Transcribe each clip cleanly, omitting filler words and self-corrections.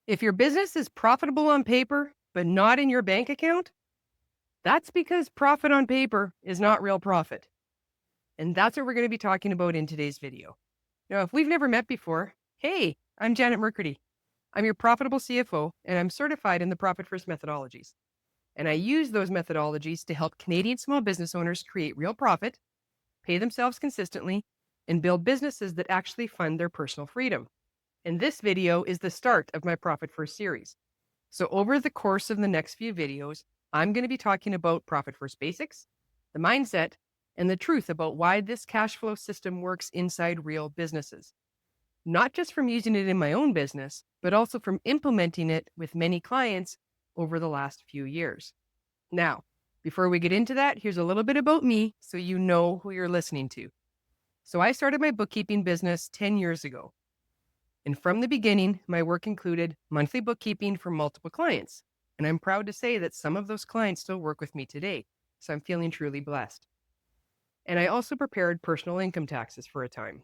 If your business is profitable on paper, but not in your bank account, that's because profit on paper is not real profit. And that's what we're going to be talking about in today's video. Now, if we've never met before, hey, I'm Janet Mercredi. I'm your Profitable CFO, and I'm certified in the Profit First methodologies. And I use those methodologies to help Canadian small business owners create real profit, pay themselves consistently, and build businesses that actually fund their personal freedom. And this video is the start of my Profit First series. So over the course of the next few videos, I'm going to be talking about Profit First basics, the mindset, and the truth about why this cash flow system works inside real businesses. Not just from using it in my own business, but also from implementing it with many clients over the last few years. Now, before we get into that, here's a little bit about me so you know who you're listening to. So I started my bookkeeping business 10 years ago. And from the beginning, my work included monthly bookkeeping for multiple clients. And I'm proud to say that some of those clients still work with me today. So I'm feeling truly blessed. And I also prepared personal income taxes for a time.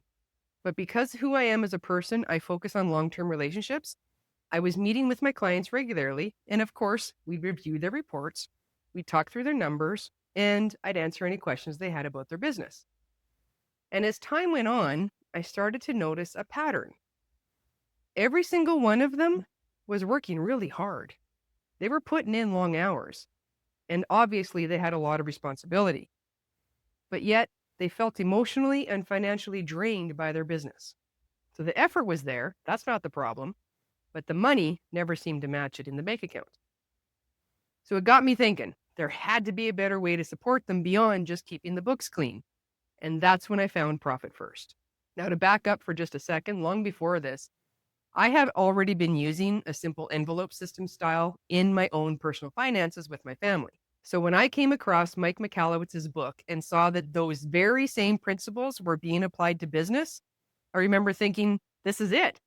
But because who I am as a person, I focus on long-term relationships. I was meeting with my clients regularly. And of course, we'd review their reports, we'd talk through their numbers, and I'd answer any questions they had about their business. And as time went on, I started to notice a pattern. Every single one of them was working really hard. They were putting in long hours, and obviously they had a lot of responsibility. But yet, they felt emotionally and financially drained by their business. So the effort was there, that's not the problem, but the money never seemed to match it in the bank account. So it got me thinking, there had to be a better way to support them beyond just keeping the books clean. And that's when I found Profit First. Now, to back up for just a second, long before this, I had already been using a simple envelope system style in my own personal finances with my family. So when I came across Mike Michalowicz's book and saw that those very same principles were being applied to business, I remember thinking, this is it.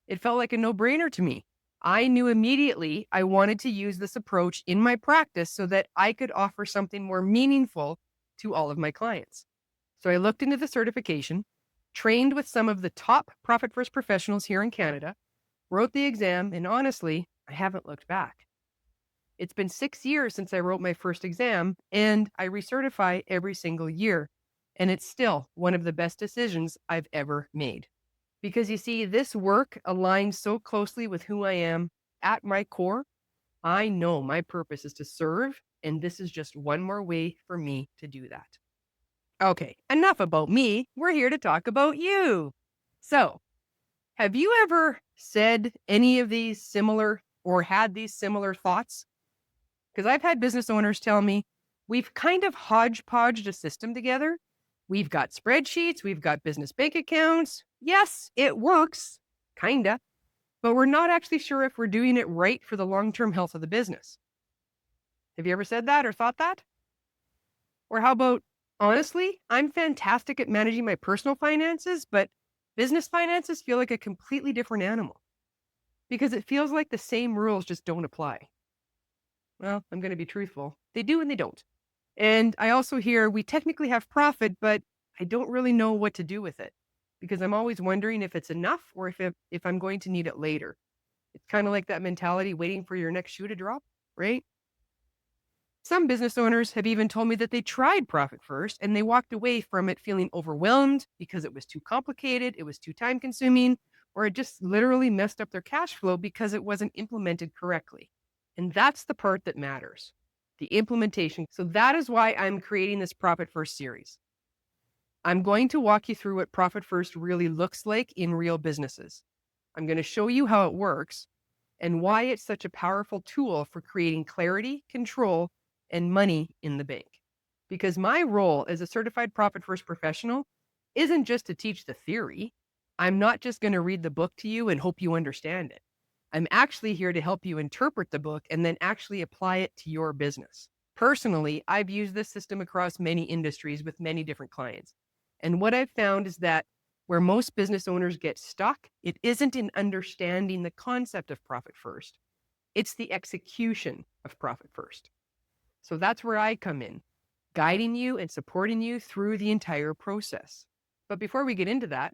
It felt like a no-brainer to me. I knew immediately I wanted to use this approach in my practice so that I could offer something more meaningful to all of my clients. So I looked into the certification, trained with some of the top Profit First professionals here in Canada, wrote the exam, and honestly, I haven't looked back. It's been 6 years since I wrote my first exam, and I recertify every single year. And it's still one of the best decisions I've ever made. Because you see, this work aligns so closely with who I am at my core. I know my purpose is to serve, and this is just one more way for me to do that. Okay, enough about me. We're here to talk about you. So, have you ever said any of these similar or had these similar thoughts? Because I've had business owners tell me, we've kind of hodgepodged a system together. We've got spreadsheets, we've got business bank accounts. Yes, it works, kinda, but we're not actually sure if we're doing it right for the long-term health of the business. Have you ever said that or thought that? Or how about, honestly, I'm fantastic at managing my personal finances, but business finances feel like a completely different animal because it feels like the same rules just don't apply. Well, I'm going to be truthful. They do and they don't. And I also hear we technically have profit, but I don't really know what to do with it because I'm always wondering if it's enough or if I'm going to need it later. It's kind of like that mentality waiting for your next shoe to drop, right? Some business owners have even told me that they tried Profit First and they walked away from it feeling overwhelmed because it was too complicated, it was too time consuming, or it just literally messed up their cash flow because it wasn't implemented correctly. And that's the part that matters, the implementation. So that is why I'm creating this Profit First series. I'm going to walk you through what Profit First really looks like in real businesses. I'm going to show you how it works and why it's such a powerful tool for creating clarity, control, and money in the bank. Because my role as a certified Profit First professional isn't just to teach the theory. I'm not just going to read the book to you and hope you understand it. I'm actually here to help you interpret the book and then actually apply it to your business. Personally, I've used this system across many industries with many different clients. And what I've found is that where most business owners get stuck, it isn't in understanding the concept of Profit First. It's the execution of Profit First. So that's where I come in, guiding you and supporting you through the entire process. But before we get into that,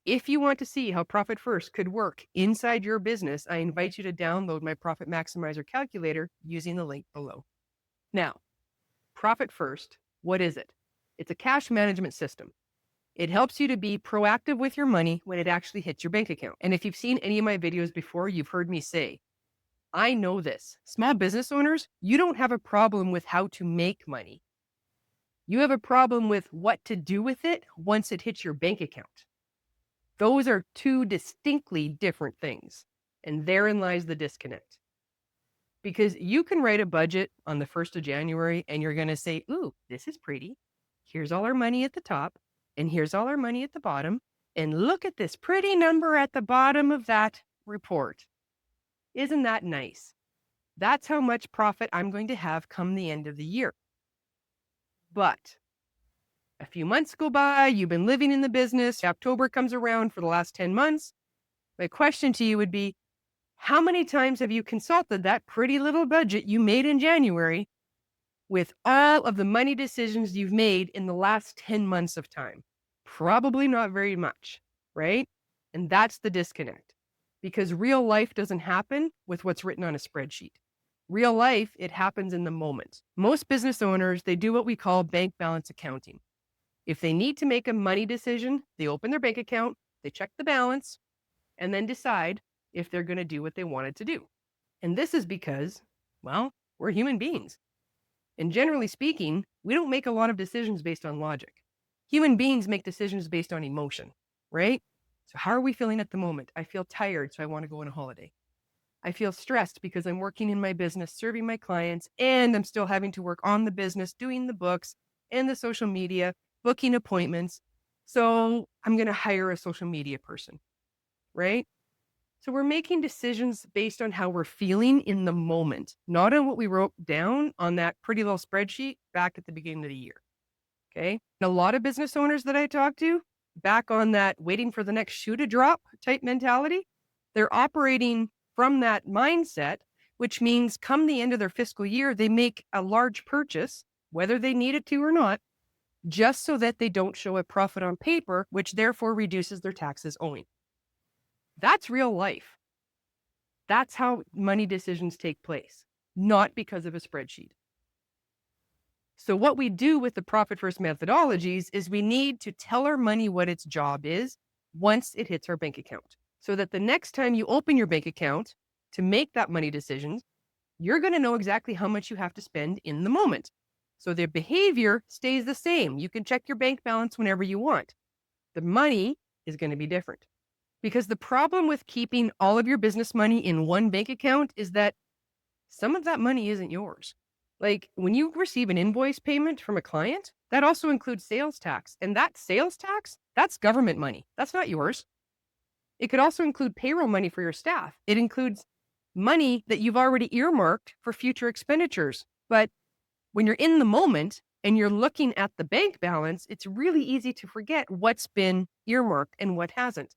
If you want to see how Profit First could work inside your business, I invite you to download my Profit Maximizer calculator using the link below. Now, Profit First, what is it? It's a cash management system. It helps you to be proactive with your money when it actually hits your bank account. And if you've seen any of my videos before, you've heard me say, I know this. Small business owners, you don't have a problem with how to make money. You have a problem with what to do with it once it hits your bank account. Those are two distinctly different things. And therein lies the disconnect. Because you can write a budget on the 1st of January and you're going to say, ooh, this is pretty. Here's all our money at the top and here's all our money at the bottom. And look at this pretty number at the bottom of that report. Isn't that nice? That's how much profit I'm going to have come the end of the year. But a few months go by, you've been living in the business, October comes around for the last 10 months. My question to you would be, how many times have you consulted that pretty little budget you made in January with all of the money decisions you've made in the last 10 months of time? Probably not very much, right? And that's the disconnect, because real life doesn't happen with what's written on a spreadsheet. Real life, it happens in the moment. Most business owners, they do what we call bank balance accounting. If they need to make a money decision, they open their bank account, they check the balance, and then decide if they're going to do what they wanted to do. And this is because, well, we're human beings. And generally speaking, we don't make a lot of decisions based on logic. Human beings make decisions based on emotion, right? So how are we feeling at the moment? I feel tired, so I want to go on a holiday. I feel stressed because I'm working in my business, serving my clients, and I'm still having to work on the business, doing the books and the social media, booking appointments. So I'm going to hire a social media person, right? So we're making decisions based on how we're feeling in the moment, not on what we wrote down on that pretty little spreadsheet back at the beginning of the year. Okay. And a lot of business owners that I talk to, back on that waiting for the next shoe to drop type mentality, they're operating from that mindset, which means come the end of their fiscal year, they make a large purchase, whether they need it to or not, just so that they don't show a profit on paper, which therefore reduces their taxes owing. That's real life. That's how money decisions take place, not because of a spreadsheet. So what we do with the Profit First methodologies is we need to tell our money what its job is once it hits our bank account, so that the next time you open your bank account to make that money decision, you're going to know exactly how much you have to spend in the moment. So the behavior stays the same. You can check your bank balance whenever you want. The money is going to be different. Because the problem with keeping all of your business money in one bank account is that some of that money isn't yours. Like when you receive an invoice payment from a client, that also includes sales tax. And that sales tax, that's government money. That's not yours. It could also include payroll money for your staff. It includes money that you've already earmarked for future expenditures. But when you're in the moment and you're looking at the bank balance, it's really easy to forget what's been earmarked and what hasn't.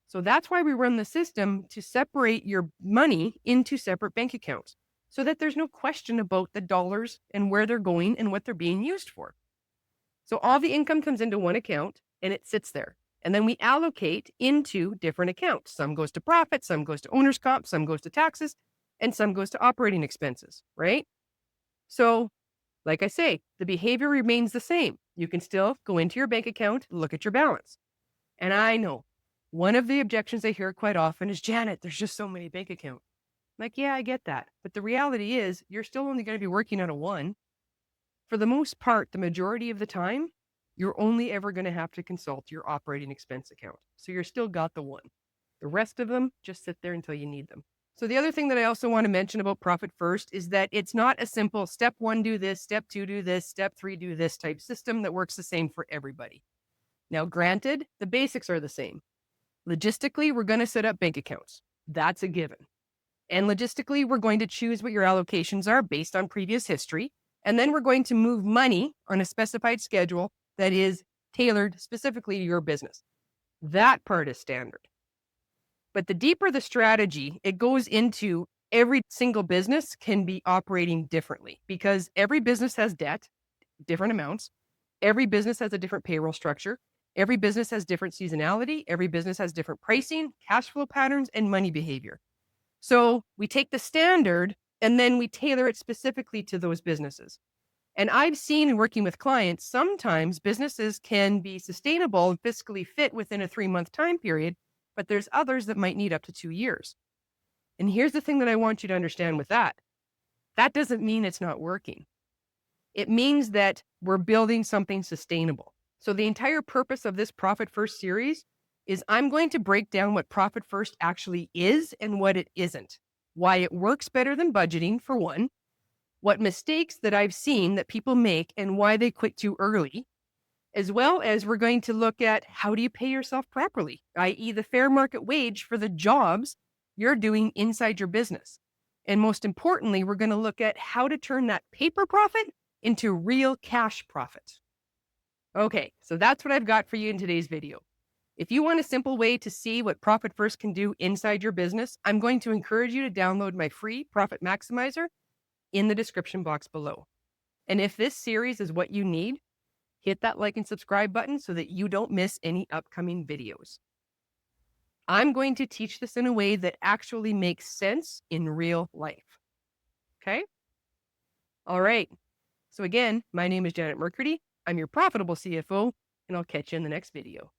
So that's why we run the system to separate your money into separate bank accounts so that there's no question about the dollars and where they're going and what they're being used for. So all the income comes into one account and it sits there. And then we allocate into different accounts. Some goes to profit, some goes to owner's comp, some goes to taxes, and some goes to operating expenses, right? So like I say, the behavior remains the same. You can still go into your bank account, look at your balance. And I know one of the objections I hear quite often is, Janet, there's just so many bank accounts. I'm like, yeah, I get that. But the reality is you're still only going to be working on a one. For the most part, the majority of the time, you're only ever going to have to consult your operating expense account. So you're still got the one. The rest of them just sit there until you need them. So the other thing that I also want to mention about Profit First is that it's not a simple step 1, do this, step 2, do this, step 3, do this type system that works the same for everybody. Now, granted, the basics are the same. Logistically, we're going to set up bank accounts. That's a given. And logistically, we're going to choose what your allocations are based on previous history. And then we're going to move money on a specified schedule that is tailored specifically to your business. That part is standard. But the deeper the strategy, it goes into every single business can be operating differently because every business has debt, different amounts. Every business has a different payroll structure. Every business has different seasonality. Every business has different pricing, cash flow patterns, and money behavior. So we take the standard and then we tailor it specifically to those businesses. And I've seen in working with clients, sometimes businesses can be sustainable and fiscally fit within a 3-month time period, but there's others that might need up to 2 years. And here's the thing that I want you to understand with that. That doesn't mean it's not working. It means that we're building something sustainable. So the entire purpose of this Profit First series is I'm going to break down what Profit First actually is and what it isn't, why it works better than budgeting, for one, what mistakes that I've seen that people make and why they quit too early, as well as we're going to look at how do you pay yourself properly, i.e. the fair market wage for the jobs you're doing inside your business. And most importantly, we're going to look at how to turn that paper profit into real cash profit. Okay, so that's what I've got for you in today's video. If you want a simple way to see what Profit First can do inside your business, I'm going to encourage you to download my free Profit Maximizer in the description box below. And if this series is what you need, hit that like and subscribe button so that you don't miss any upcoming videos. I'm going to teach this in a way that actually makes sense in real life. Okay? All right. So again, my name is Janet Mercredi. I'm your Profitable CFO, and I'll catch you in the next video.